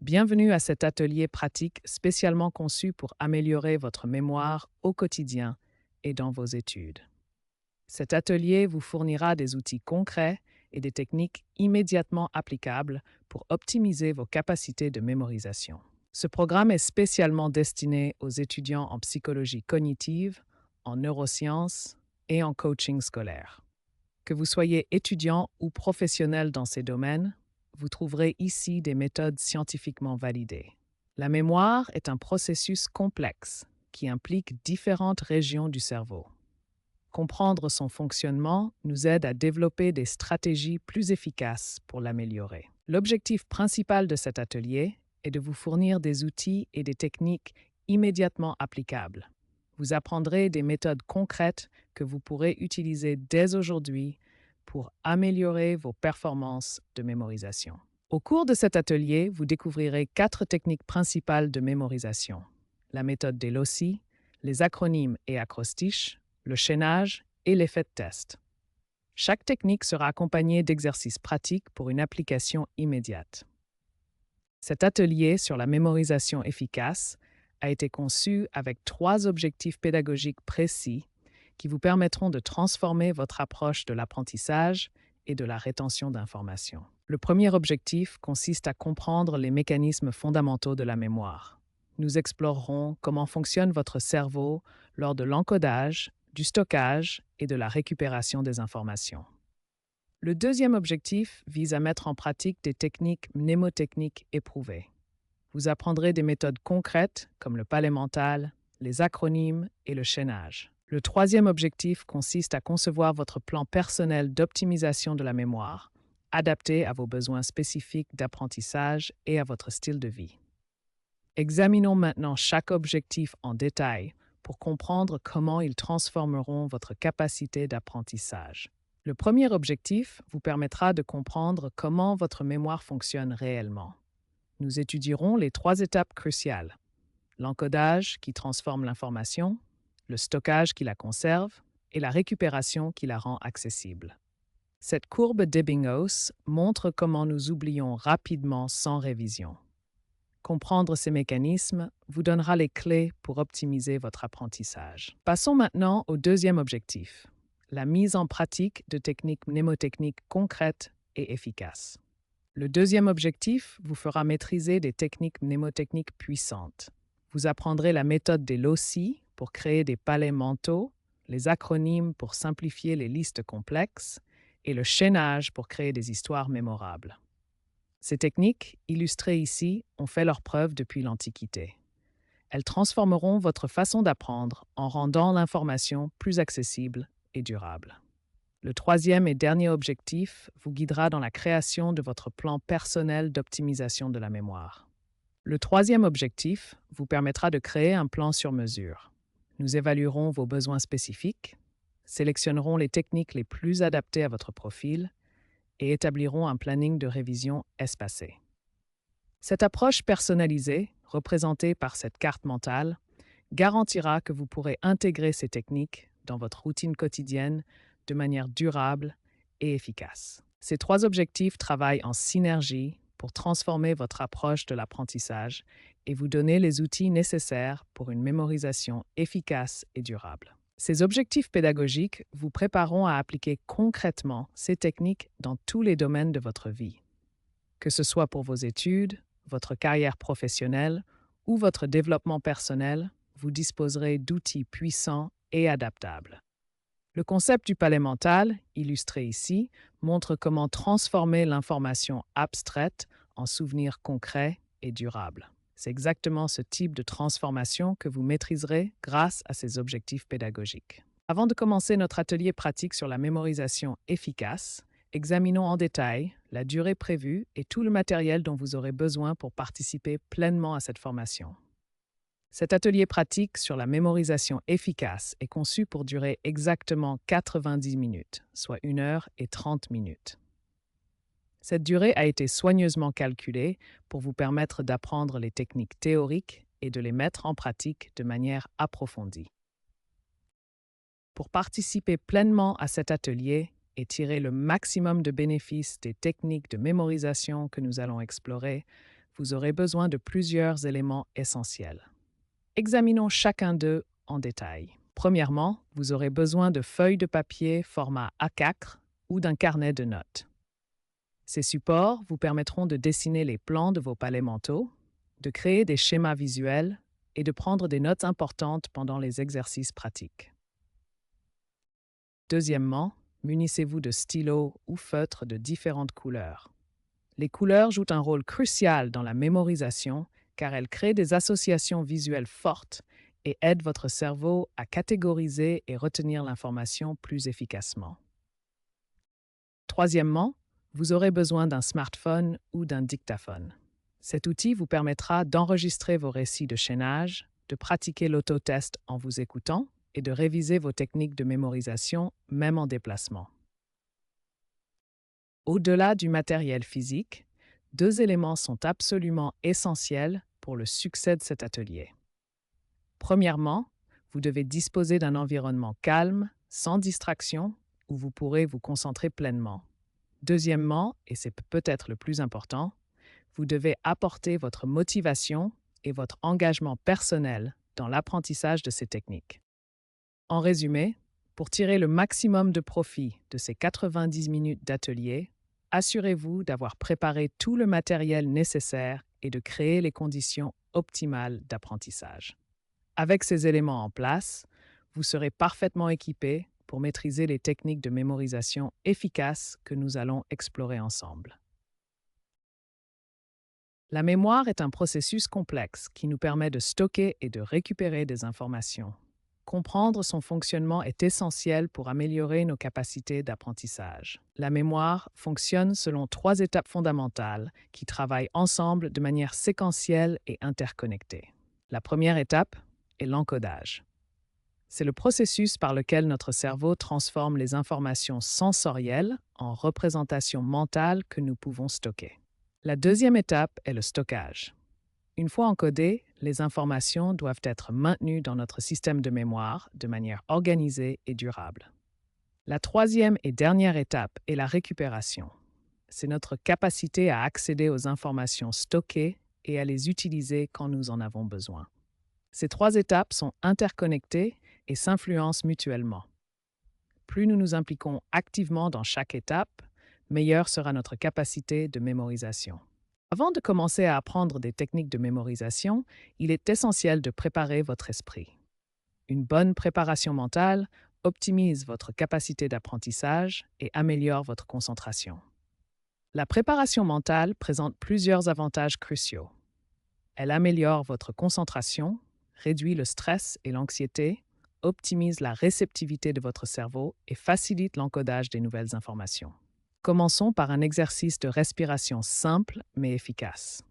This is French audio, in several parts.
Bienvenue à cet atelier pratique spécialement conçu pour améliorer votre mémoire au quotidien et dans vos études. Cet atelier vous fournira des outils concrets et des techniques immédiatement applicables pour optimiser vos capacités de mémorisation. Ce programme est spécialement destiné aux étudiants en psychologie cognitive, en neurosciences et en coaching scolaire. Que vous soyez étudiant ou professionnel dans ces domaines, vous trouverez ici des méthodes scientifiquement validées. La mémoire est un processus complexe qui implique différentes régions du cerveau. Comprendre son fonctionnement nous aide à développer des stratégies plus efficaces pour l'améliorer. L'objectif principal de cet atelier est de vous fournir des outils et des techniques immédiatement applicables. Vous apprendrez des méthodes concrètes que vous pourrez utiliser dès aujourd'hui pour améliorer vos performances de mémorisation. Au cours de cet atelier, vous découvrirez 4 techniques principales de mémorisation: la méthode des loci, les acronymes et acrostiches, le chaînage et l'effet de test. Chaque technique sera accompagnée d'exercices pratiques pour une application immédiate. Cet atelier sur la mémorisation efficace a été conçu avec 3 objectifs pédagogiques précis qui vous permettront de transformer votre approche de l'apprentissage et de la rétention d'informations. Le premier objectif consiste à comprendre les mécanismes fondamentaux de la mémoire. Nous explorerons comment fonctionne votre cerveau lors de l'encodage, du stockage et de la récupération des informations. Le deuxième objectif vise à mettre en pratique des techniques mnémotechniques éprouvées. Vous apprendrez des méthodes concrètes comme le palais mental, les acronymes et le chaînage. Le troisième objectif consiste à concevoir votre plan personnel d'optimisation de la mémoire, adapté à vos besoins spécifiques d'apprentissage et à votre style de vie. Examinons maintenant chaque objectif en détail pour comprendre comment ils transformeront votre capacité d'apprentissage. Le premier objectif vous permettra de comprendre comment votre mémoire fonctionne réellement. Nous étudierons les 3 étapes cruciales: l'encodage qui transforme l'information, le stockage qui la conserve et la récupération qui la rend accessible. Cette courbe d'Ebbinghaus montre comment nous oublions rapidement sans révision. Comprendre ces mécanismes vous donnera les clés pour optimiser votre apprentissage. Passons maintenant au deuxième objectif: la mise en pratique de techniques mnémotechniques concrètes et efficaces. Le deuxième objectif vous fera maîtriser des techniques mnémotechniques puissantes. Vous apprendrez la méthode des loci pour créer des palais mentaux, les acronymes pour simplifier les listes complexes et le chaînage pour créer des histoires mémorables. Ces techniques, illustrées ici, ont fait leurs preuves depuis l'Antiquité. Elles transformeront votre façon d'apprendre en rendant l'information plus accessible et durable. Le troisième et dernier objectif vous guidera dans la création de votre plan personnel d'optimisation de la mémoire. Le troisième objectif vous permettra de créer un plan sur mesure. Nous évaluerons vos besoins spécifiques, sélectionnerons les techniques les plus adaptées à votre profil et établirons un planning de révision espacé. Cette approche personnalisée, représentée par cette carte mentale, garantira que vous pourrez intégrer ces techniques dans votre routine quotidienne de manière durable et efficace. Ces 3 objectifs travaillent en synergie pour transformer votre approche de l'apprentissage et vous donner les outils nécessaires pour une mémorisation efficace et durable. Ces objectifs pédagogiques vous prépareront à appliquer concrètement ces techniques dans tous les domaines de votre vie. Que ce soit pour vos études, votre carrière professionnelle ou votre développement personnel, vous disposerez d'outils puissants et adaptables. Le concept du palais mental, illustré ici, montre comment transformer l'information abstraite en souvenirs concrets et durables. C'est exactement ce type de transformation que vous maîtriserez grâce à ces objectifs pédagogiques. Avant de commencer notre atelier pratique sur la mémorisation efficace, examinons en détail la durée prévue et tout le matériel dont vous aurez besoin pour participer pleinement à cette formation. Cet atelier pratique sur la mémorisation efficace est conçu pour durer exactement 90 minutes, soit 1 heure et 30 minutes. Cette durée a été soigneusement calculée pour vous permettre d'apprendre les techniques théoriques et de les mettre en pratique de manière approfondie. Pour participer pleinement à cet atelier et tirer le maximum de bénéfices des techniques de mémorisation que nous allons explorer, vous aurez besoin de plusieurs éléments essentiels. Examinons chacun d'eux en détail. Premièrement, vous aurez besoin de feuilles de papier format A4 ou d'un carnet de notes. Ces supports vous permettront de dessiner les plans de vos palais mentaux, de créer des schémas visuels et de prendre des notes importantes pendant les exercices pratiques. Deuxièmement, munissez-vous de stylos ou feutres de différentes couleurs. Les couleurs jouent un rôle crucial dans la mémorisation car elles créent des associations visuelles fortes et aident votre cerveau à catégoriser et retenir l'information plus efficacement. Troisièmement, vous aurez besoin d'un smartphone ou d'un dictaphone. Cet outil vous permettra d'enregistrer vos récits de chaînage, de pratiquer l'autotest en vous écoutant et de réviser vos techniques de mémorisation, même en déplacement. Au-delà du matériel physique, deux éléments sont absolument essentiels pour le succès de cet atelier. Premièrement, vous devez disposer d'un environnement calme, sans distraction, où vous pourrez vous concentrer pleinement. Deuxièmement, et c'est peut-être le plus important, vous devez apporter votre motivation et votre engagement personnel dans l'apprentissage de ces techniques. En résumé, pour tirer le maximum de profit de ces 90 minutes d'atelier, assurez-vous d'avoir préparé tout le matériel nécessaire et de créer les conditions optimales d'apprentissage. Avec ces éléments en place, vous serez parfaitement équipé pour maîtriser les techniques de mémorisation efficaces que nous allons explorer ensemble. La mémoire est un processus complexe qui nous permet de stocker et de récupérer des informations. Comprendre son fonctionnement est essentiel pour améliorer nos capacités d'apprentissage. La mémoire fonctionne selon 3 étapes fondamentales qui travaillent ensemble de manière séquentielle et interconnectée. La première étape est l'encodage. C'est le processus par lequel notre cerveau transforme les informations sensorielles en représentations mentales que nous pouvons stocker. La deuxième étape est le stockage. Une fois encodées, les informations doivent être maintenues dans notre système de mémoire de manière organisée et durable. La troisième et dernière étape est la récupération. C'est notre capacité à accéder aux informations stockées et à les utiliser quand nous en avons besoin. Ces 3 étapes sont interconnectées et s'influencent mutuellement. Plus nous nous impliquons activement dans chaque étape, meilleure sera notre capacité de mémorisation. Avant de commencer à apprendre des techniques de mémorisation, il est essentiel de préparer votre esprit. Une bonne préparation mentale optimise votre capacité d'apprentissage et améliore votre concentration. La préparation mentale présente plusieurs avantages cruciaux. Elle améliore votre concentration, réduit le stress et l'anxiété, optimise la réceptivité de votre cerveau et facilite l'encodage des nouvelles informations. Commençons par un exercice de respiration simple mais efficace.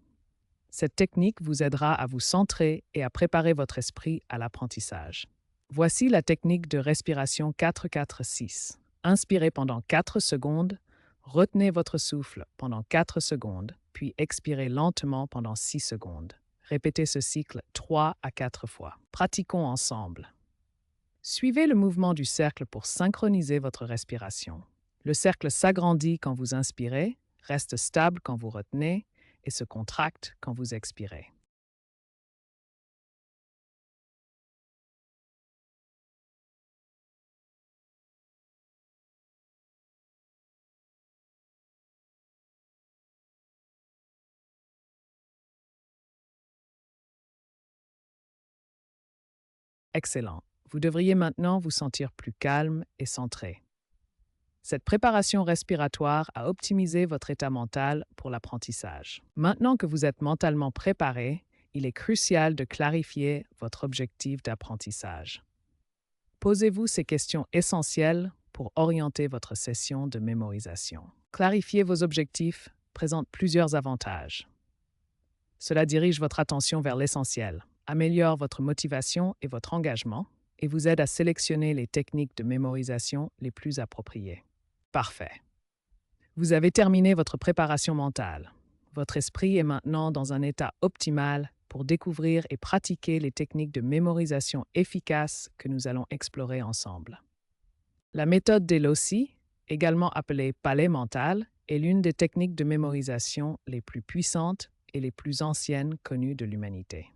Cette technique vous aidera à vous centrer et à préparer votre esprit à l'apprentissage. Voici la technique de respiration 4-4-6. Inspirez pendant 4 secondes, retenez votre souffle pendant 4 secondes, puis expirez lentement pendant 6 secondes. Répétez ce cycle 3 à 4 fois. Pratiquons ensemble. Suivez le mouvement du cercle pour synchroniser votre respiration. Le cercle s'agrandit quand vous inspirez, reste stable quand vous retenez et se contracte quand vous expirez. Excellent. Vous devriez maintenant vous sentir plus calme et centré. Cette préparation respiratoire a optimisé votre état mental pour l'apprentissage. Maintenant que vous êtes mentalement préparé, il est crucial de clarifier votre objectif d'apprentissage. Posez-vous ces questions essentielles pour orienter votre session de mémorisation. Clarifier vos objectifs présente plusieurs avantages. Cela dirige votre attention vers l'essentiel, améliore votre motivation et votre engagement, et vous aide à sélectionner les techniques de mémorisation les plus appropriées. Parfait. Vous avez terminé votre préparation mentale. Votre esprit est maintenant dans un état optimal pour découvrir et pratiquer les techniques de mémorisation efficaces que nous allons explorer ensemble. La méthode des Loci, également appelée palais mental, est l'une des techniques de mémorisation les plus puissantes et les plus anciennes connues de l'humanité.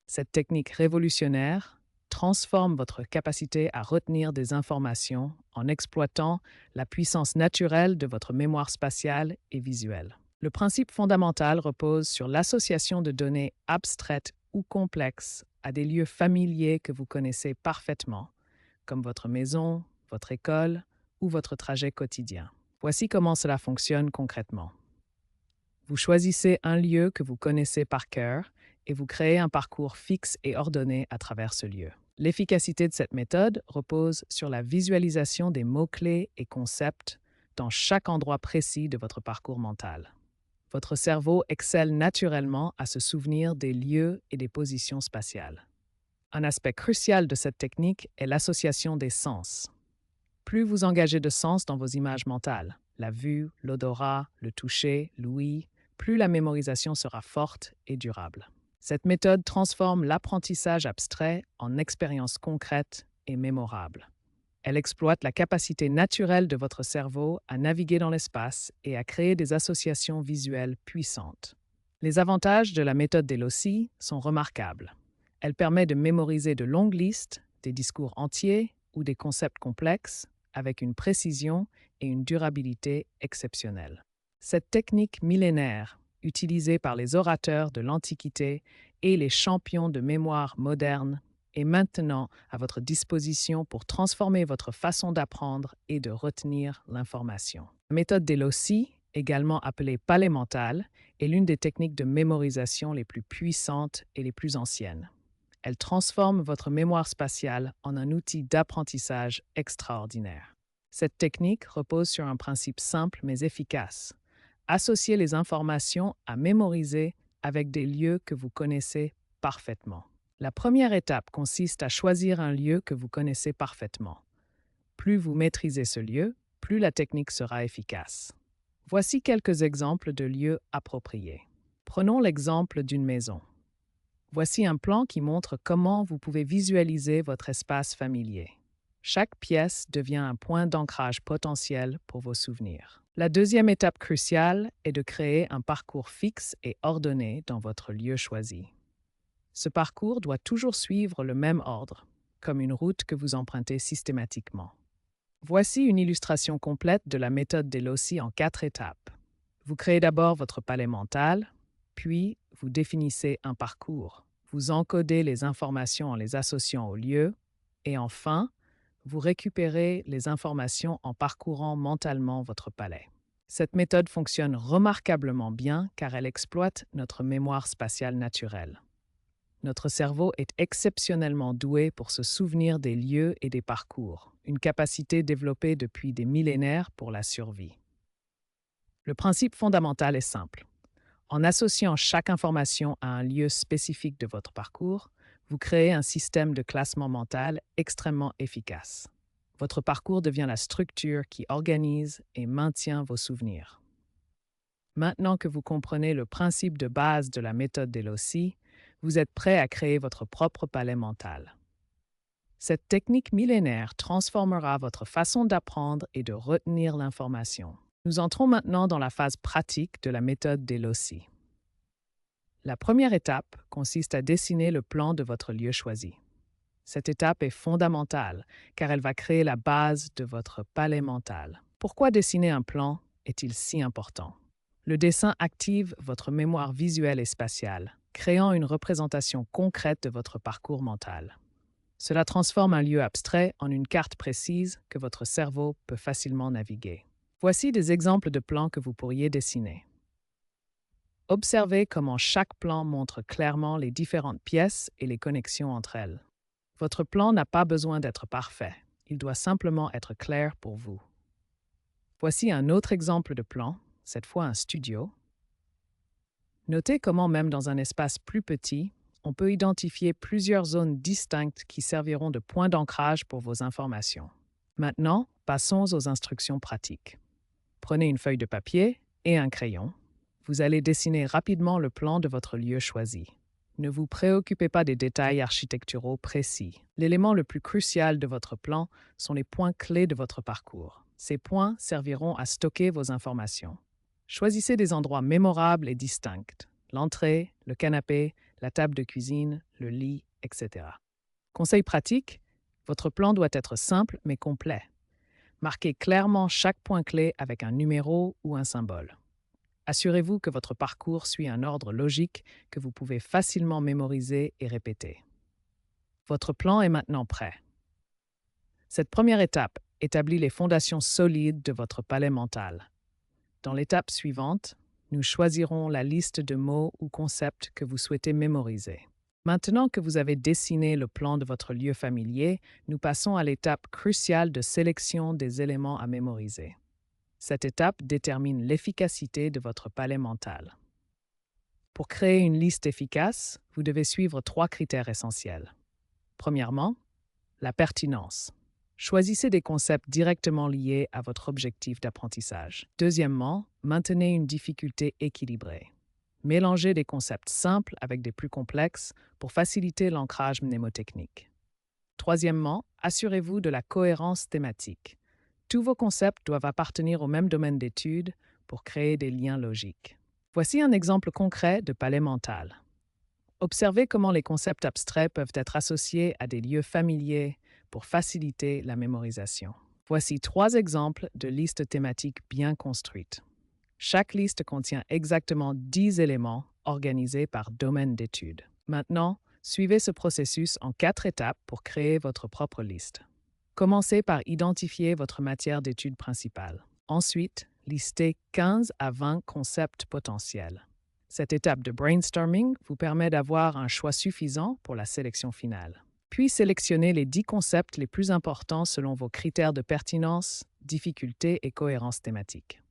Cette technique révolutionnaire transforme votre capacité à retenir des informations en exploitant la puissance naturelle de votre mémoire spatiale et visuelle. Le principe fondamental repose sur l'association de données abstraites ou complexes à des lieux familiers que vous connaissez parfaitement, comme votre maison, votre école ou votre trajet quotidien. Voici comment cela fonctionne concrètement. Vous choisissez un lieu que vous connaissez par cœur et vous créez un parcours fixe et ordonné à travers ce lieu. L'efficacité de cette méthode repose sur la visualisation des mots-clés et concepts dans chaque endroit précis de votre parcours mental. Votre cerveau excelle naturellement à se souvenir des lieux et des positions spatiales. Un aspect crucial de cette technique est l'association des sens. Plus vous engagez de sens dans vos images mentales, la vue, l'odorat, le toucher, l'ouïe, plus la mémorisation sera forte et durable. Cette méthode transforme l'apprentissage abstrait en expérience concrète et mémorable. Elle exploite la capacité naturelle de votre cerveau à naviguer dans l'espace et à créer des associations visuelles puissantes. Les avantages de la méthode d'Elossi sont remarquables. Elle permet de mémoriser de longues listes, des discours entiers ou des concepts complexes avec une précision et une durabilité exceptionnelles. Cette technique millénaire, utilisée par les orateurs de l'Antiquité et les champions de mémoire modernes, est maintenant à votre disposition pour transformer votre façon d'apprendre et de retenir l'information. La méthode d'Elossi, également appelée palais mental, est l'une des techniques de mémorisation les plus puissantes et les plus anciennes. Elle transforme votre mémoire spatiale en un outil d'apprentissage extraordinaire. Cette technique repose sur un principe simple mais efficace. Associez les informations à mémoriser avec des lieux que vous connaissez parfaitement. La première étape consiste à choisir un lieu que vous connaissez parfaitement. Plus vous maîtrisez ce lieu, plus la technique sera efficace. Voici quelques exemples de lieux appropriés. Prenons l'exemple d'une maison. Voici un plan qui montre comment vous pouvez visualiser votre espace familier. Chaque pièce devient un point d'ancrage potentiel pour vos souvenirs. La deuxième étape cruciale est de créer un parcours fixe et ordonné dans votre lieu choisi. Ce parcours doit toujours suivre le même ordre, comme une route que vous empruntez systématiquement. Voici une illustration complète de la méthode d'Elossi en 4 étapes. Vous créez d'abord votre palais mental, puis vous définissez un parcours. Vous encodez les informations en les associant au lieu, et enfin, vous récupérez les informations en parcourant mentalement votre palais. Cette méthode fonctionne remarquablement bien car elle exploite notre mémoire spatiale naturelle. Notre cerveau est exceptionnellement doué pour se souvenir des lieux et des parcours, une capacité développée depuis des millénaires pour la survie. Le principe fondamental est simple. En associant chaque information à un lieu spécifique de votre parcours, vous créez un système de classement mental extrêmement efficace. Votre parcours devient la structure qui organise et maintient vos souvenirs. Maintenant que vous comprenez le principe de base de la méthode d'Elossi, vous êtes prêt à créer votre propre palais mental. Cette technique millénaire transformera votre façon d'apprendre et de retenir l'information. Nous entrons maintenant dans la phase pratique de la méthode d'Elossi. La première étape consiste à dessiner le plan de votre lieu choisi. Cette étape est fondamentale car elle va créer la base de votre palais mental. Pourquoi dessiner un plan est-il si important? Le dessin active votre mémoire visuelle et spatiale, créant une représentation concrète de votre parcours mental. Cela transforme un lieu abstrait en une carte précise que votre cerveau peut facilement naviguer. Voici des exemples de plans que vous pourriez dessiner. Observez comment chaque plan montre clairement les différentes pièces et les connexions entre elles. Votre plan n'a pas besoin d'être parfait, il doit simplement être clair pour vous. Voici un autre exemple de plan, cette fois un studio. Notez comment même dans un espace plus petit, on peut identifier plusieurs zones distinctes qui serviront de point d'ancrage pour vos informations. Maintenant, passons aux instructions pratiques. Prenez une feuille de papier et un crayon. Vous allez dessiner rapidement le plan de votre lieu choisi. Ne vous préoccupez pas des détails architecturaux précis. L'élément le plus crucial de votre plan sont les points clés de votre parcours. Ces points serviront à stocker vos informations. Choisissez des endroits mémorables et distincts. l'entrée, le canapé, la table de cuisine, le lit, etc. Conseil pratique, votre plan doit être simple mais complet. Marquez clairement chaque point clé avec un numéro ou un symbole. Assurez-vous que votre parcours suit un ordre logique que vous pouvez facilement mémoriser et répéter. Votre plan est maintenant prêt. Cette première étape établit les fondations solides de votre palais mental. Dans l'étape suivante, nous choisirons la liste de mots ou concepts que vous souhaitez mémoriser. Maintenant que vous avez dessiné le plan de votre lieu familier, nous passons à l'étape cruciale de sélection des éléments à mémoriser. Cette étape détermine l'efficacité de votre palais mental. Pour créer une liste efficace, vous devez suivre 3 critères essentiels. Premièrement, la pertinence. Choisissez des concepts directement liés à votre objectif d'apprentissage. Deuxièmement, maintenez une difficulté équilibrée. Mélangez des concepts simples avec des plus complexes pour faciliter l'ancrage mnémotechnique. Troisièmement, assurez-vous de la cohérence thématique. Tous vos concepts doivent appartenir au même domaine d'étude pour créer des liens logiques. Voici un exemple concret de palais mental. Observez comment les concepts abstraits peuvent être associés à des lieux familiers pour faciliter la mémorisation. Voici 3 exemples de listes thématiques bien construites. Chaque liste contient exactement 10 éléments organisés par domaine d'étude. Maintenant, suivez ce processus en 4 étapes pour créer votre propre liste. Commencez par identifier votre matière d'étude principale. Ensuite, listez 15 à 20 concepts potentiels. Cette étape de brainstorming vous permet d'avoir un choix suffisant pour la sélection finale. Puis sélectionnez les 10 concepts les plus importants selon vos critères de pertinence, difficulté et cohérence thématique.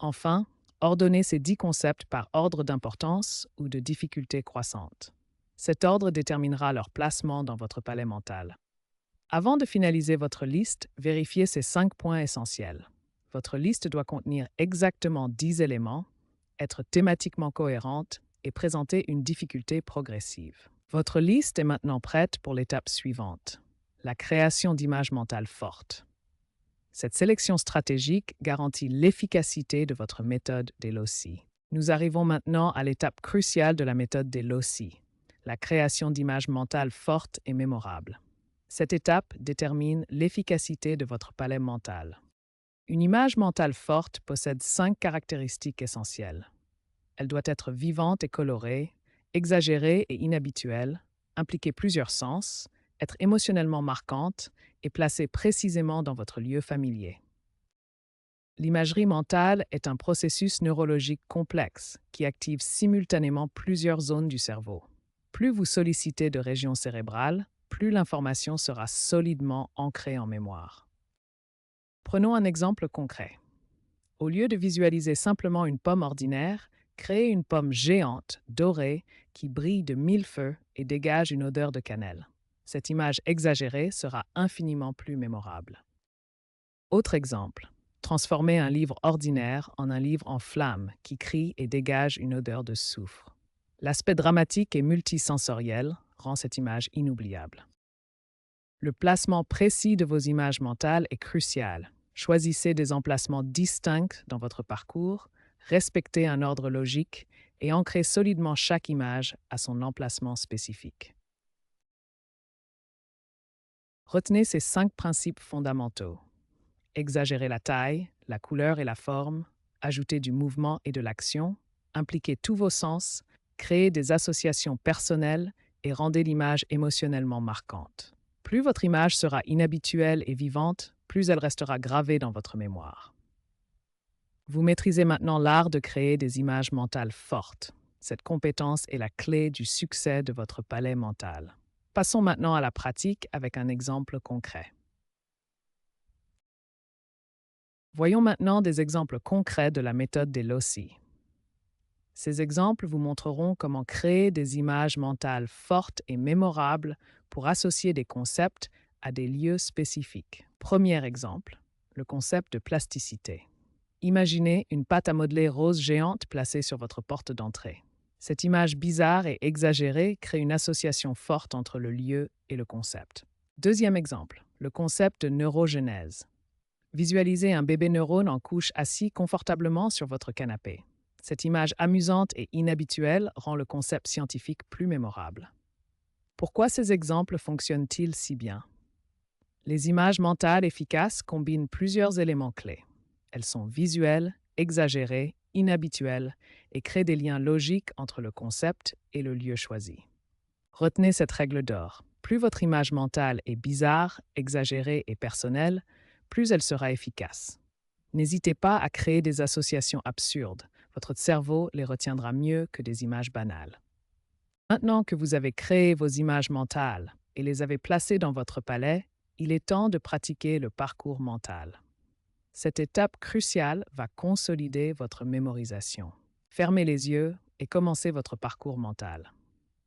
Enfin, ordonnez ces 10 concepts par ordre d'importance ou de difficulté croissante. Cet ordre déterminera leur placement dans votre palais mental. Avant de finaliser votre liste, vérifiez ces 5 points essentiels. Votre liste doit contenir exactement 10 éléments, être thématiquement cohérente et présenter une difficulté progressive. Votre liste est maintenant prête pour l'étape suivante, la création d'images mentales fortes. Cette sélection stratégique garantit l'efficacité de votre méthode des LOCI. Nous arrivons maintenant à l'étape cruciale de la méthode des LOCI, la création d'images mentales fortes et mémorables. Cette étape détermine l'efficacité de votre palais mental. Une image mentale forte possède 5 caractéristiques essentielles. Elle doit être vivante et colorée, exagérée et inhabituelle, impliquer plusieurs sens, être émotionnellement marquante et placée précisément dans votre lieu familier. L'imagerie mentale est un processus neurologique complexe qui active simultanément plusieurs zones du cerveau. Plus vous sollicitez de régions cérébrales, plus l'information sera solidement ancrée en mémoire. Prenons un exemple concret. Au lieu de visualiser simplement une pomme ordinaire, créez une pomme géante, dorée, qui brille de 1000 feux et dégage une odeur de cannelle. Cette image exagérée sera infiniment plus mémorable. Autre exemple, transformez un livre ordinaire en un livre en flammes qui crie et dégage une odeur de soufre. L'aspect dramatique et multisensoriel rend cette image inoubliable. Le placement précis de vos images mentales est crucial. Choisissez des emplacements distincts dans votre parcours, respectez un ordre logique et ancrez solidement chaque image à son emplacement spécifique. Retenez ces 5 principes fondamentaux. Exagérez la taille, la couleur et la forme, ajoutez du mouvement et de l'action, impliquez tous vos sens, créez des associations personnelles et rendez l'image émotionnellement marquante. Plus votre image sera inhabituelle et vivante, plus elle restera gravée dans votre mémoire. Vous maîtrisez maintenant l'art de créer des images mentales fortes. Cette compétence est la clé du succès de votre palais mental. Passons maintenant à la pratique avec un exemple concret. Voyons maintenant des exemples concrets de la méthode des LOCI. Ces exemples vous montreront comment créer des images mentales fortes et mémorables pour associer des concepts à des lieux spécifiques. Premier exemple, le concept de plasticité. Imaginez une pâte à modeler rose géante placée sur votre porte d'entrée. Cette image bizarre et exagérée crée une association forte entre le lieu et le concept. Deuxième exemple, le concept de neurogenèse. Visualisez un bébé neurone en couche assis confortablement sur votre canapé. Cette image amusante et inhabituelle rend le concept scientifique plus mémorable. Pourquoi ces exemples fonctionnent-ils si bien? Les images mentales efficaces combinent plusieurs éléments clés. Elles sont visuelles, exagérées, inhabituelles et créent des liens logiques entre le concept et le lieu choisi. Retenez cette règle d'or. Plus votre image mentale est bizarre, exagérée et personnelle, plus elle sera efficace. N'hésitez pas à créer des associations absurdes. Votre cerveau les retiendra mieux que des images banales. Maintenant que vous avez créé vos images mentales et les avez placées dans votre palais, il est temps de pratiquer le parcours mental. Cette étape cruciale va consolider votre mémorisation. Fermez les yeux et commencez votre parcours mental.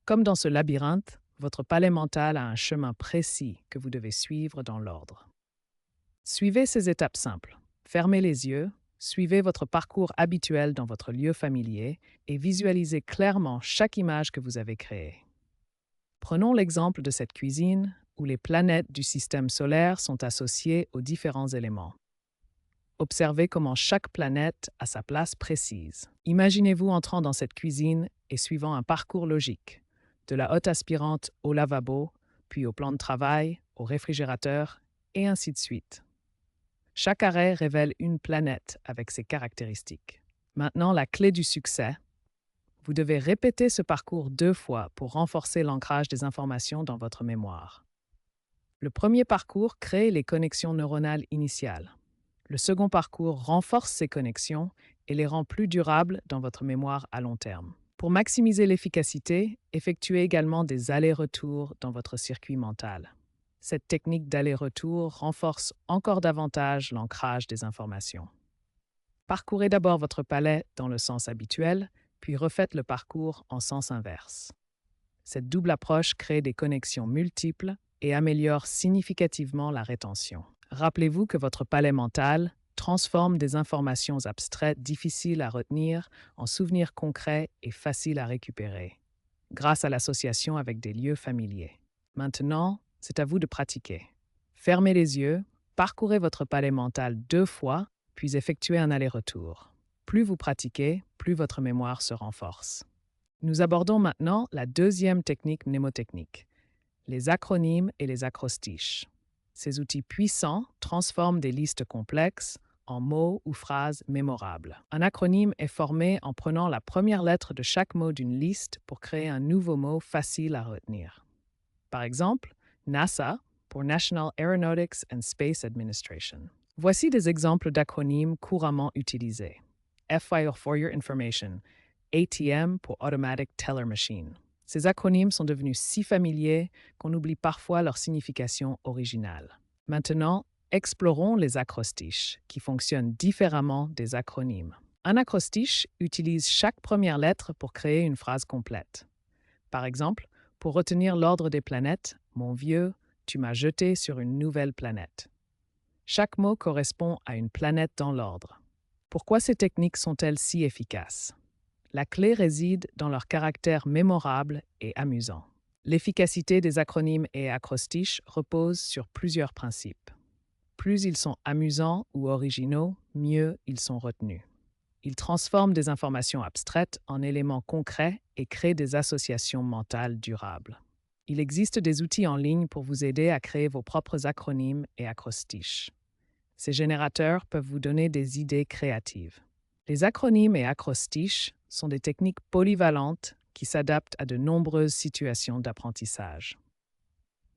Comme dans ce labyrinthe, votre palais mental a un chemin précis que vous devez suivre dans l'ordre. Suivez ces étapes simples. Fermez les yeux, suivez votre parcours habituel dans votre lieu familier et visualisez clairement chaque image que vous avez créée. Prenons l'exemple de cette cuisine où les planètes du système solaire sont associées aux différents éléments. Observez comment chaque planète a sa place précise. Imaginez-vous entrant dans cette cuisine et suivant un parcours logique, de la hotte aspirante au lavabo, puis au plan de travail, au réfrigérateur, et ainsi de suite. Chaque arrêt révèle une planète avec ses caractéristiques. Maintenant, la clé du succès. Vous devez répéter ce parcours 2 fois pour renforcer l'ancrage des informations dans votre mémoire. Le premier parcours crée les connexions neuronales initiales. Le second parcours renforce ces connexions et les rend plus durables dans votre mémoire à long terme. Pour maximiser l'efficacité, effectuez également des allers-retours dans votre circuit mental. Cette technique d'aller-retour renforce encore davantage l'ancrage des informations. Parcourez d'abord votre palais dans le sens habituel, puis refaites le parcours en sens inverse. Cette double approche crée des connexions multiples et améliore significativement la rétention. Rappelez-vous que votre palais mental transforme des informations abstraites difficiles à retenir en souvenirs concrets et faciles à récupérer, grâce à l'association avec des lieux familiers. Maintenant, c'est à vous de pratiquer. Fermez les yeux, parcourez votre palais mental 2 fois, puis effectuez un aller-retour. Plus vous pratiquez, plus votre mémoire se renforce. Nous abordons maintenant la deuxième technique mnémotechnique, les acronymes et les acrostiches. Ces outils puissants transforment des listes complexes en mots ou phrases mémorables. Un acronyme est formé en prenant la première lettre de chaque mot d'une liste pour créer un nouveau mot facile à retenir. Par exemple, NASA pour National Aeronautics and Space Administration. Voici des exemples d'acronymes couramment utilisés. For your information, ATM pour Automatic Teller Machine. Ces acronymes sont devenus si familiers qu'on oublie parfois leur signification originale. Maintenant, explorons les acrostiches, qui fonctionnent différemment des acronymes. Un acrostiche utilise chaque première lettre pour créer une phrase complète. Par exemple, pour retenir l'ordre des planètes, mon vieux, tu m'as jeté sur une nouvelle planète. Chaque mot correspond à une planète dans l'ordre. Pourquoi ces techniques sont-elles si efficaces? La clé réside dans leur caractère mémorable et amusant. L'efficacité des acronymes et acrostiches repose sur plusieurs principes. Plus ils sont amusants ou originaux, mieux ils sont retenus. Ils transforment des informations abstraites en éléments concrets et créent des associations mentales durables. Il existe des outils en ligne pour vous aider à créer vos propres acronymes et acrostiches. Ces générateurs peuvent vous donner des idées créatives. Les acronymes et acrostiches sont des techniques polyvalentes qui s'adaptent à de nombreuses situations d'apprentissage.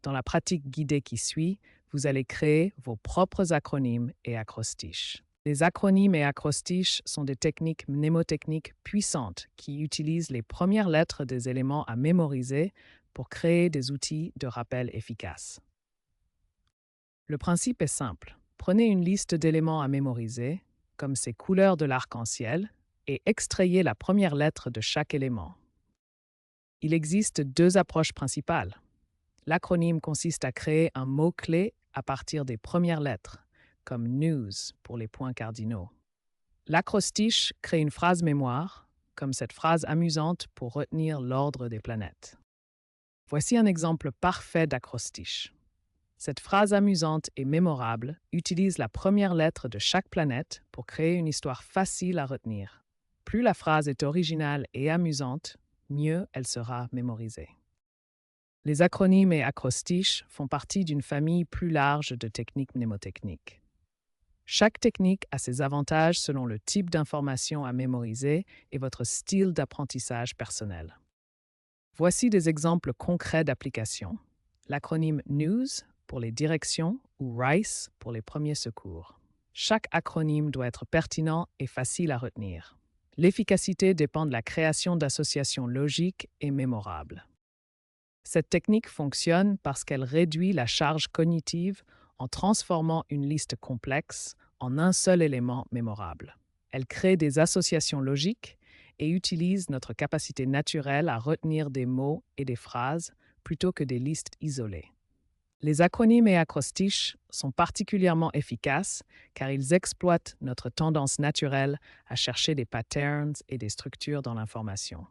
Dans la pratique guidée qui suit, vous allez créer vos propres acronymes et acrostiches. Les acronymes et acrostiches sont des techniques mnémotechniques puissantes qui utilisent les premières lettres des éléments à mémoriser pour créer des outils de rappel efficaces. Le principe est simple. Prenez une liste d'éléments à mémoriser, comme ces couleurs de l'arc-en-ciel, et extrayez la première lettre de chaque élément. Il existe 2 approches principales. L'acronyme consiste à créer un mot-clé à partir des premières lettres, comme news pour les points cardinaux. L'acrostiche crée une phrase mémoire, comme cette phrase amusante pour retenir l'ordre des planètes. Voici un exemple parfait d'acrostiche. Cette phrase amusante et mémorable utilise la première lettre de chaque planète pour créer une histoire facile à retenir. Plus la phrase est originale et amusante, mieux elle sera mémorisée. Les acronymes et acrostiches font partie d'une famille plus large de techniques mnémotechniques. Chaque technique a ses avantages selon le type d'information à mémoriser et votre style d'apprentissage personnel. Voici des exemples concrets d'application. L'acronyme NEWS pour les directions ou RICE pour les premiers secours. Chaque acronyme doit être pertinent et facile à retenir. L'efficacité dépend de la création d'associations logiques et mémorables. Cette technique fonctionne parce qu'elle réduit la charge cognitive en transformant une liste complexe en un seul élément mémorable. Elle crée des associations logiques et utilise notre capacité naturelle à retenir des mots et des phrases plutôt que des listes isolées. Les acronymes et acrostiches sont particulièrement efficaces car ils exploitent notre tendance naturelle à chercher des patterns et des structures dans l'information.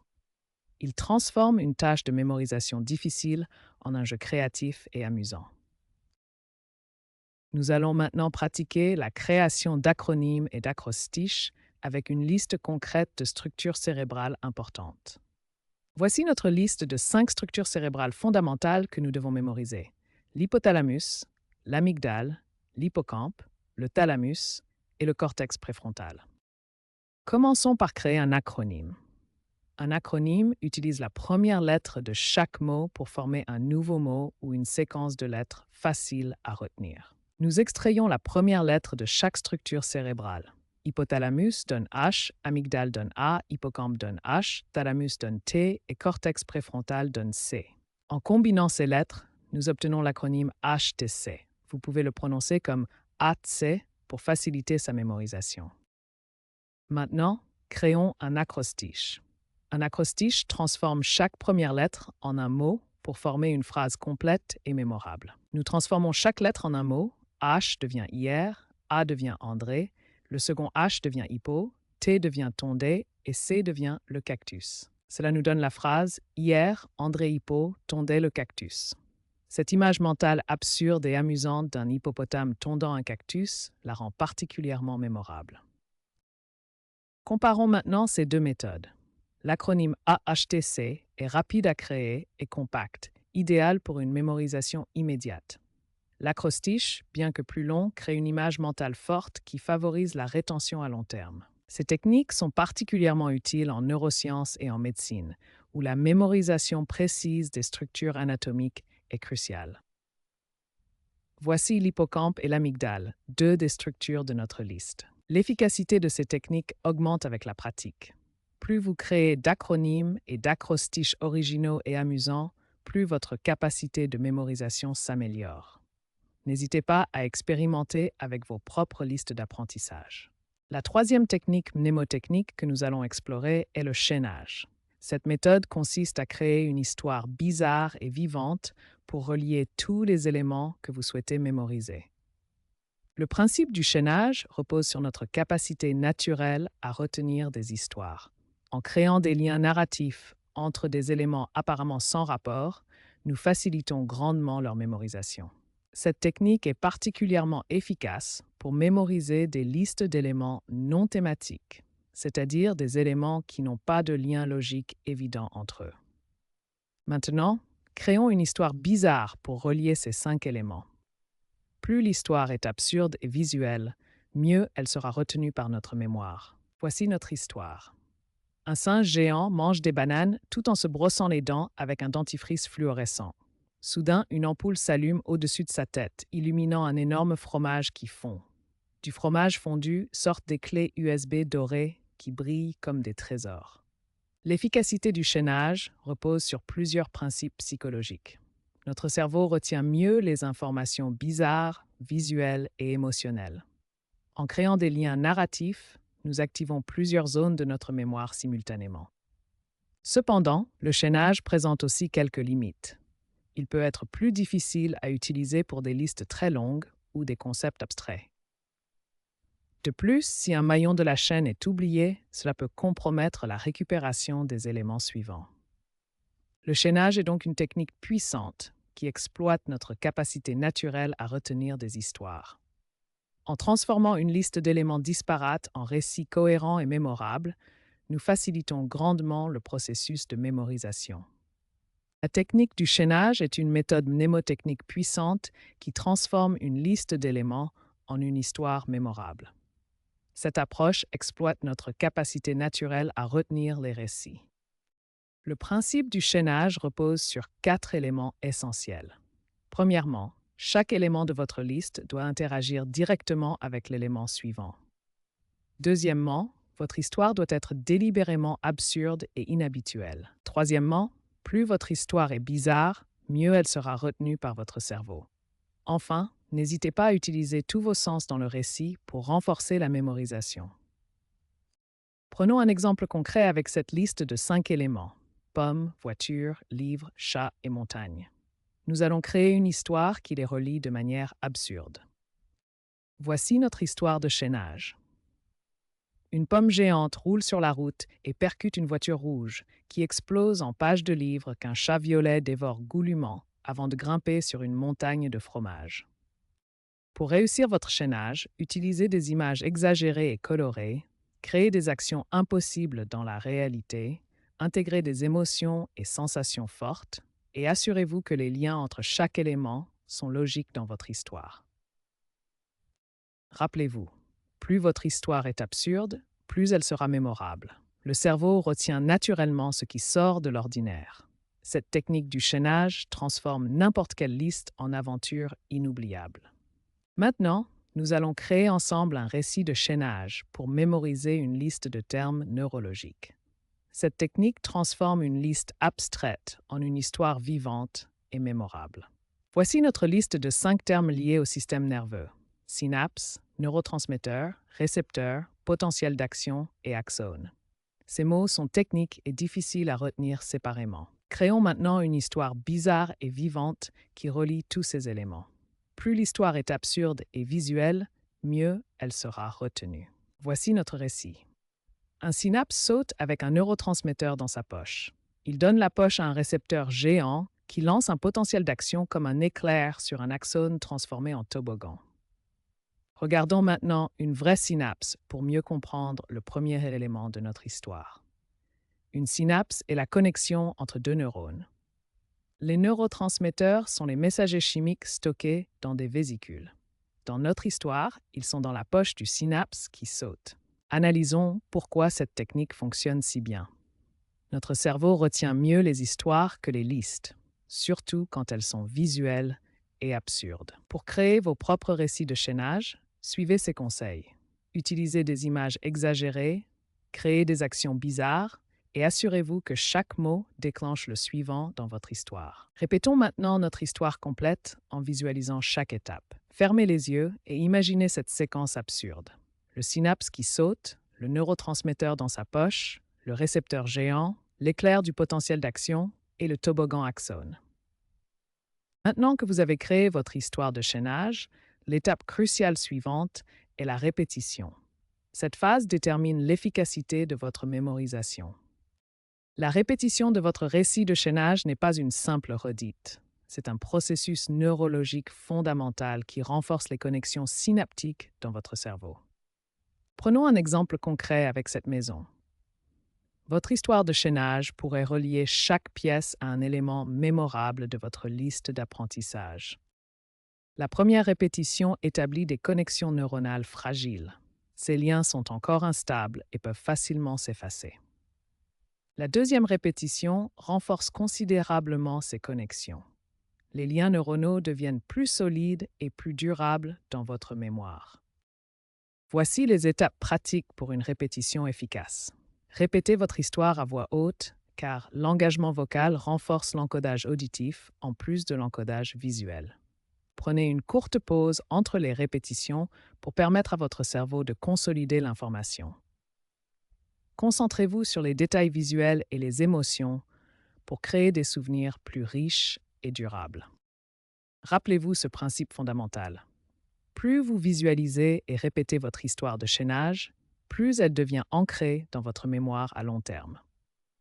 Ils transforment une tâche de mémorisation difficile en un jeu créatif et amusant. Nous allons maintenant pratiquer la création d'acronymes et d'acrostiches avec une liste concrète de structures cérébrales importantes. Voici notre liste de 5 structures cérébrales fondamentales que nous devons mémoriser. L'hypothalamus, l'amygdale, l'hippocampe, le thalamus et le cortex préfrontal. Commençons par créer un acronyme. Un acronyme utilise la première lettre de chaque mot pour former un nouveau mot ou une séquence de lettres facile à retenir. Nous extrayons la première lettre de chaque structure cérébrale. Hypothalamus donne H, amygdale donne A, hippocampe donne H, thalamus donne T et cortex préfrontal donne C. En combinant ces lettres, nous obtenons l'acronyme HTC. Vous pouvez le prononcer comme ATC pour faciliter sa mémorisation. Maintenant, créons un acrostiche. Un acrostiche transforme chaque première lettre en un mot pour former une phrase complète et mémorable. Nous transformons chaque lettre en un mot. H devient hier, A devient André, le second H devient hippo, T devient tondé et C devient le cactus. Cela nous donne la phrase « Hier, André hippo tondait le cactus ». Cette image mentale absurde et amusante d'un hippopotame tondant un cactus la rend particulièrement mémorable. Comparons maintenant ces deux méthodes. L'acronyme AHTC est rapide à créer et compact, idéal pour une mémorisation immédiate. L'acrostiche, bien que plus long, crée une image mentale forte qui favorise la rétention à long terme. Ces techniques sont particulièrement utiles en neurosciences et en médecine, où la mémorisation précise des structures anatomiques est cruciale. Voici l'hippocampe et l'amygdale, deux des structures de notre liste. L'efficacité de ces techniques augmente avec la pratique. Plus vous créez d'acronymes et d'acrostiches originaux et amusants, plus votre capacité de mémorisation s'améliore. N'hésitez pas à expérimenter avec vos propres listes d'apprentissage. La troisième technique mnémotechnique que nous allons explorer est le chaînage. Cette méthode consiste à créer une histoire bizarre et vivante pour relier tous les éléments que vous souhaitez mémoriser. Le principe du chaînage repose sur notre capacité naturelle à retenir des histoires. En créant des liens narratifs entre des éléments apparemment sans rapport, nous facilitons grandement leur mémorisation. Cette technique est particulièrement efficace pour mémoriser des listes d'éléments non thématiques, c'est-à-dire des éléments qui n'ont pas de lien logique évident entre eux. Maintenant, créons une histoire bizarre pour relier ces 5 éléments. Plus l'histoire est absurde et visuelle, mieux elle sera retenue par notre mémoire. Voici notre histoire. Un singe géant mange des bananes tout en se brossant les dents avec un dentifrice fluorescent. Soudain, une ampoule s'allume au-dessus de sa tête, illuminant un énorme fromage qui fond. Du fromage fondu sortent des clés USB dorées qui brillent comme des trésors. L'efficacité du chaînage repose sur plusieurs principes psychologiques. Notre cerveau retient mieux les informations bizarres, visuelles et émotionnelles. En créant des liens narratifs, nous activons plusieurs zones de notre mémoire simultanément. Cependant, le chaînage présente aussi quelques limites. Il peut être plus difficile à utiliser pour des listes très longues ou des concepts abstraits. De plus, si un maillon de la chaîne est oublié, cela peut compromettre la récupération des éléments suivants. Le chaînage est donc une technique puissante qui exploite notre capacité naturelle à retenir des histoires. En transformant une liste d'éléments disparates en récits cohérents et mémorables, nous facilitons grandement le processus de mémorisation. La technique du chaînage est une méthode mnémotechnique puissante qui transforme une liste d'éléments en une histoire mémorable. Cette approche exploite notre capacité naturelle à retenir les récits. Le principe du chaînage repose sur 4 éléments essentiels. Premièrement, chaque élément de votre liste doit interagir directement avec l'élément suivant. Deuxièmement, votre histoire doit être délibérément absurde et inhabituelle. Troisièmement, plus votre histoire est bizarre, mieux elle sera retenue par votre cerveau. Enfin, n'hésitez pas à utiliser tous vos sens dans le récit pour renforcer la mémorisation. Prenons un exemple concret avec cette liste de 5 éléments: pommes, voiture, livre, chat et montagne. Nous allons créer une histoire qui les relie de manière absurde. Voici notre histoire de chaînage. Une pomme géante roule sur la route et percute une voiture rouge qui explose en pages de livres qu'un chat violet dévore goulûment avant de grimper sur une montagne de fromage. Pour réussir votre chaînage, utilisez des images exagérées et colorées, créez des actions impossibles dans la réalité, intégrez des émotions et sensations fortes et assurez-vous que les liens entre chaque élément sont logiques dans votre histoire. Rappelez-vous, plus votre histoire est absurde, plus elle sera mémorable. Le cerveau retient naturellement ce qui sort de l'ordinaire. Cette technique du chaînage transforme n'importe quelle liste en aventure inoubliable. Maintenant, nous allons créer ensemble un récit de chaînage pour mémoriser une liste de termes neurologiques. Cette technique transforme une liste abstraite en une histoire vivante et mémorable. Voici notre liste de 5 termes liés au système nerveux: synapses, neurotransmetteurs, récepteurs, potentiel d'action et axone. Ces mots sont techniques et difficiles à retenir séparément. Créons maintenant une histoire bizarre et vivante qui relie tous ces éléments. Plus l'histoire est absurde et visuelle, mieux elle sera retenue. Voici notre récit. Un synapse saute avec un neurotransmetteur dans sa poche. Il donne la poche à un récepteur géant qui lance un potentiel d'action comme un éclair sur un axone transformé en toboggan. Regardons maintenant une vraie synapse pour mieux comprendre le premier élément de notre histoire. Une synapse est la connexion entre 2 neurones. Les neurotransmetteurs sont les messagers chimiques stockés dans des vésicules. Dans notre histoire, ils sont dans la poche du synapse qui saute. Analysons pourquoi cette technique fonctionne si bien. Notre cerveau retient mieux les histoires que les listes, surtout quand elles sont visuelles et absurdes. Pour créer vos propres récits de chaînage, suivez ces conseils. Utilisez des images exagérées, créez des actions bizarres et assurez-vous que chaque mot déclenche le suivant dans votre histoire. Répétons maintenant notre histoire complète en visualisant chaque étape. Fermez les yeux et imaginez cette séquence absurde. Le synapse qui saute, le neurotransmetteur dans sa poche, le récepteur géant, l'éclair du potentiel d'action et le toboggan axone. Maintenant que vous avez créé votre histoire de chaînage, l'étape cruciale suivante est la répétition. Cette phase détermine l'efficacité de votre mémorisation. La répétition de votre récit de chaînage n'est pas une simple redite. C'est un processus neurologique fondamental qui renforce les connexions synaptiques dans votre cerveau. Prenons un exemple concret avec cette maison. Votre histoire de chaînage pourrait relier chaque pièce à un élément mémorable de votre liste d'apprentissage. La première répétition établit des connexions neuronales fragiles. Ces liens sont encore instables et peuvent facilement s'effacer. La deuxième répétition renforce considérablement ces connexions. Les liens neuronaux deviennent plus solides et plus durables dans votre mémoire. Voici les étapes pratiques pour une répétition efficace. Répétez votre histoire à voix haute, car l'engagement vocal renforce l'encodage auditif en plus de l'encodage visuel. Prenez une courte pause entre les répétitions pour permettre à votre cerveau de consolider l'information. Concentrez-vous sur les détails visuels et les émotions pour créer des souvenirs plus riches et durables. Rappelez-vous ce principe fondamental. Plus vous visualisez et répétez votre histoire de chaînage, plus elle devient ancrée dans votre mémoire à long terme.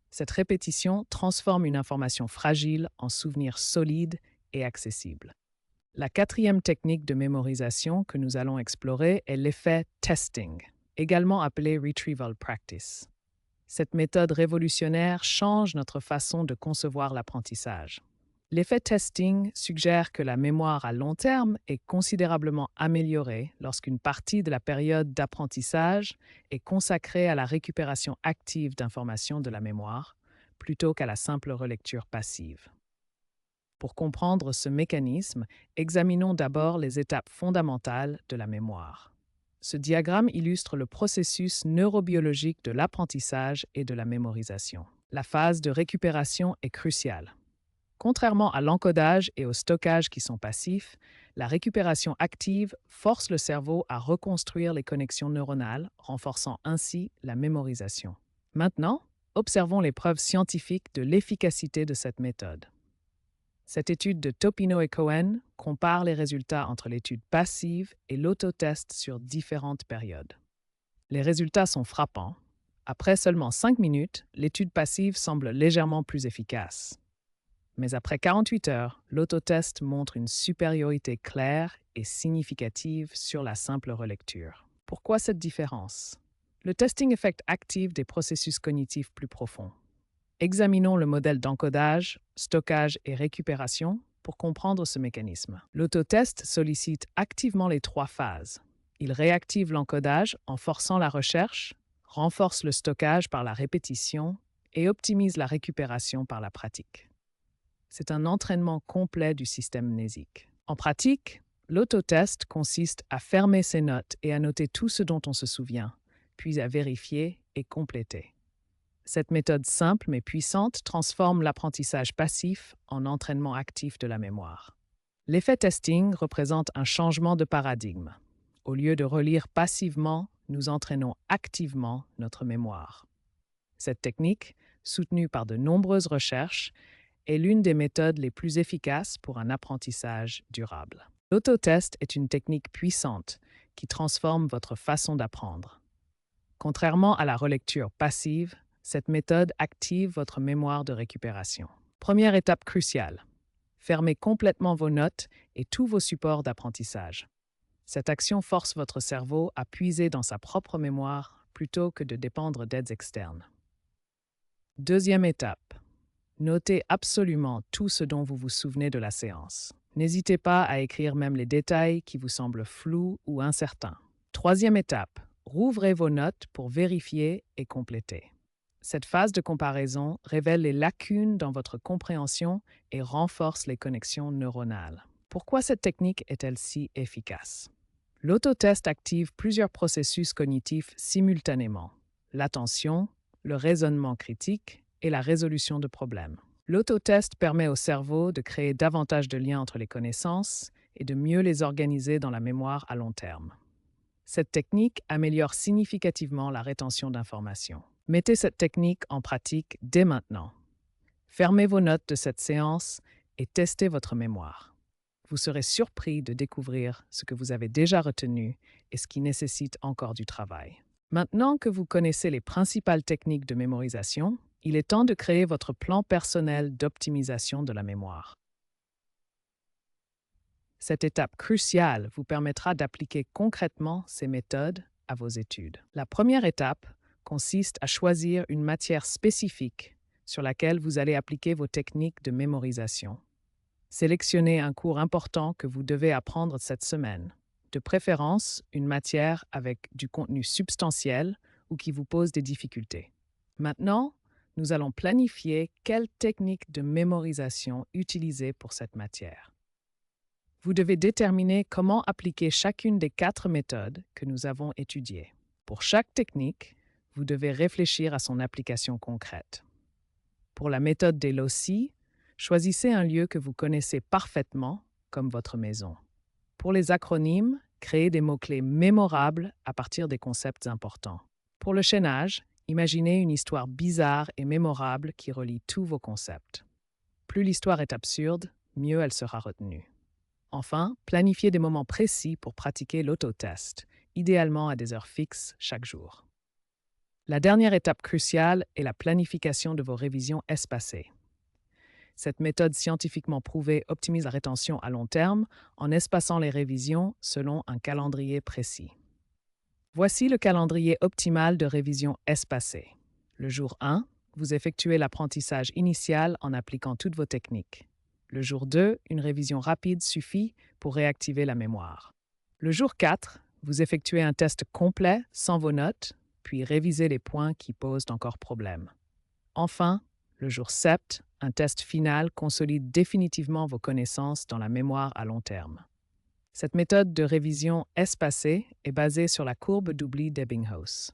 Cette répétition transforme une information fragile en souvenir solide et accessible. La quatrième technique de mémorisation que nous allons explorer est l'effet testing, également appelé retrieval practice. Cette méthode révolutionnaire change notre façon de concevoir l'apprentissage. L'effet testing suggère que la mémoire à long terme est considérablement améliorée lorsqu'une partie de la période d'apprentissage est consacrée à la récupération active d'informations de la mémoire, plutôt qu'à la simple relecture passive. Pour comprendre ce mécanisme, examinons d'abord les étapes fondamentales de la mémoire. Ce diagramme illustre le processus neurobiologique de l'apprentissage et de la mémorisation. La phase de récupération est cruciale. Contrairement à l'encodage et au stockage qui sont passifs, la récupération active force le cerveau à reconstruire les connexions neuronales, renforçant ainsi la mémorisation. Maintenant, observons les preuves scientifiques de l'efficacité de cette méthode. Cette étude de Topino et Cohen compare les résultats entre l'étude passive et l'autotest sur différentes périodes. Les résultats sont frappants. Après seulement 5 minutes, l'étude passive semble légèrement plus efficace. Mais après 48 heures, l'autotest montre une supériorité claire et significative sur la simple relecture. Pourquoi cette différence? Le testing effecte active des processus cognitifs plus profonds. Examinons le modèle d'encodage, stockage et récupération pour comprendre ce mécanisme. L'autotest sollicite activement les 3 phases. Il réactive l'encodage en forçant la recherche, renforce le stockage par la répétition et optimise la récupération par la pratique. C'est un entraînement complet du système mnésique. En pratique, l'autotest consiste à fermer ses notes et à noter tout ce dont on se souvient, puis à vérifier et compléter. Cette méthode simple mais puissante transforme l'apprentissage passif en entraînement actif de la mémoire. L'effet testing représente un changement de paradigme. Au lieu de relire passivement, nous entraînons activement notre mémoire. Cette technique, soutenue par de nombreuses recherches, est l'une des méthodes les plus efficaces pour un apprentissage durable. L'autotest est une technique puissante qui transforme votre façon d'apprendre. Contrairement à la relecture passive, cette méthode active votre mémoire de récupération. Première étape cruciale. Fermez complètement vos notes et tous vos supports d'apprentissage. Cette action force votre cerveau à puiser dans sa propre mémoire plutôt que de dépendre d'aides externes. Deuxième étape. Notez absolument tout ce dont vous vous souvenez de la séance. N'hésitez pas à écrire même les détails qui vous semblent flous ou incertains. Troisième étape. Rouvrez vos notes pour vérifier et compléter. Cette phase de comparaison révèle les lacunes dans votre compréhension et renforce les connexions neuronales. Pourquoi cette technique est-elle si efficace? L'autotest active plusieurs processus cognitifs simultanément: l'attention, le raisonnement critique et la résolution de problèmes. L'autotest permet au cerveau de créer davantage de liens entre les connaissances et de mieux les organiser dans la mémoire à long terme. Cette technique améliore significativement la rétention d'informations. Mettez cette technique en pratique dès maintenant. Fermez vos notes de cette séance et testez votre mémoire. Vous serez surpris de découvrir ce que vous avez déjà retenu et ce qui nécessite encore du travail. Maintenant que vous connaissez les principales techniques de mémorisation, il est temps de créer votre plan personnel d'optimisation de la mémoire. Cette étape cruciale vous permettra d'appliquer concrètement ces méthodes à vos études. La première étape consiste à choisir une matière spécifique sur laquelle vous allez appliquer vos techniques de mémorisation. Sélectionnez un cours important que vous devez apprendre cette semaine, de préférence une matière avec du contenu substantiel ou qui vous pose des difficultés. Maintenant, nous allons planifier quelle technique de mémorisation utiliser pour cette matière. Vous devez déterminer comment appliquer chacune des 4 méthodes que nous avons étudiées. Pour chaque technique, vous devez réfléchir à son application concrète. Pour la méthode des loci, choisissez un lieu que vous connaissez parfaitement, comme votre maison. Pour les acronymes, créez des mots-clés mémorables à partir des concepts importants. Pour le chaînage, imaginez une histoire bizarre et mémorable qui relie tous vos concepts. Plus l'histoire est absurde, mieux elle sera retenue. Enfin, planifiez des moments précis pour pratiquer l'autotest, idéalement à des heures fixes chaque jour. La dernière étape cruciale est la planification de vos révisions espacées. Cette méthode scientifiquement prouvée optimise la rétention à long terme en espaçant les révisions selon un calendrier précis. Voici le calendrier optimal de révision espacée. Le jour 1, vous effectuez l'apprentissage initial en appliquant toutes vos techniques. Le jour 2, une révision rapide suffit pour réactiver la mémoire. Le jour 4, vous effectuez un test complet sans vos notes, puis révisez les points qui posent encore problème. Enfin, le jour 7, un test final consolide définitivement vos connaissances dans la mémoire à long terme. Cette méthode de révision espacée est basée sur la courbe d'oubli d'Ebbinghaus.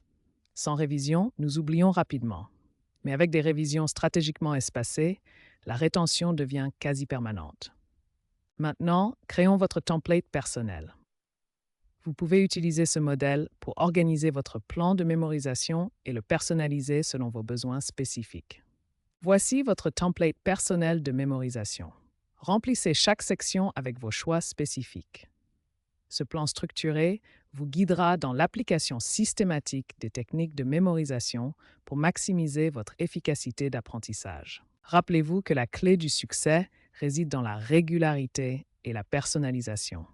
Sans révision, nous oublions rapidement. Mais avec des révisions stratégiquement espacées, la rétention devient quasi permanente. Maintenant, créons votre template personnel. Vous pouvez utiliser ce modèle pour organiser votre plan de mémorisation et le personnaliser selon vos besoins spécifiques. Voici votre template personnel de mémorisation. Remplissez chaque section avec vos choix spécifiques. Ce plan structuré vous guidera dans l'application systématique des techniques de mémorisation pour maximiser votre efficacité d'apprentissage. Rappelez-vous que la clé du succès réside dans la régularité et la personnalisation.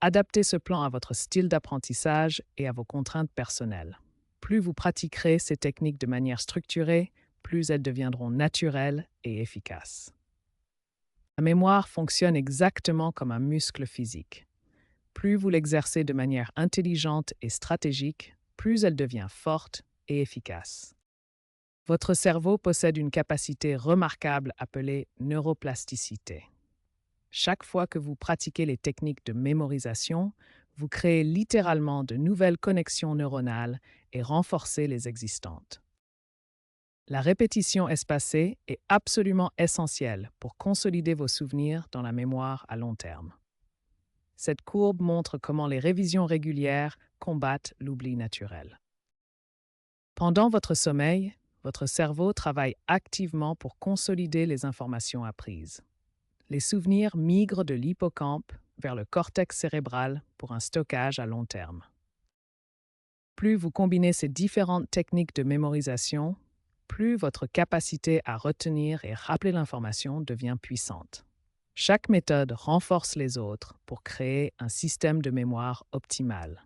Adaptez ce plan à votre style d'apprentissage et à vos contraintes personnelles. Plus vous pratiquerez ces techniques de manière structurée, plus elles deviendront naturelles et efficaces. La mémoire fonctionne exactement comme un muscle physique. Plus vous l'exercez de manière intelligente et stratégique, plus elle devient forte et efficace. Votre cerveau possède une capacité remarquable appelée neuroplasticité. Chaque fois que vous pratiquez les techniques de mémorisation, vous créez littéralement de nouvelles connexions neuronales et renforcez les existantes. La répétition espacée est absolument essentielle pour consolider vos souvenirs dans la mémoire à long terme. Cette courbe montre comment les révisions régulières combattent l'oubli naturel. Pendant votre sommeil, votre cerveau travaille activement pour consolider les informations apprises. Les souvenirs migrent de l'hippocampe vers le cortex cérébral pour un stockage à long terme. Plus vous combinez ces différentes techniques de mémorisation, plus votre capacité à retenir et rappeler l'information devient puissante. Chaque méthode renforce les autres pour créer un système de mémoire optimal.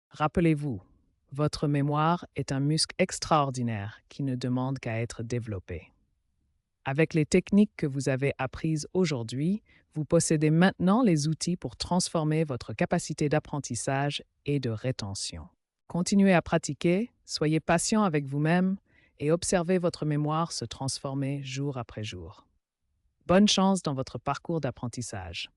Rappelez-vous, votre mémoire est un muscle extraordinaire qui ne demande qu'à être développé. Avec les techniques que vous avez apprises aujourd'hui, vous possédez maintenant les outils pour transformer votre capacité d'apprentissage et de rétention. Continuez à pratiquer, soyez patient avec vous-même et observez votre mémoire se transformer jour après jour. Bonne chance dans votre parcours d'apprentissage.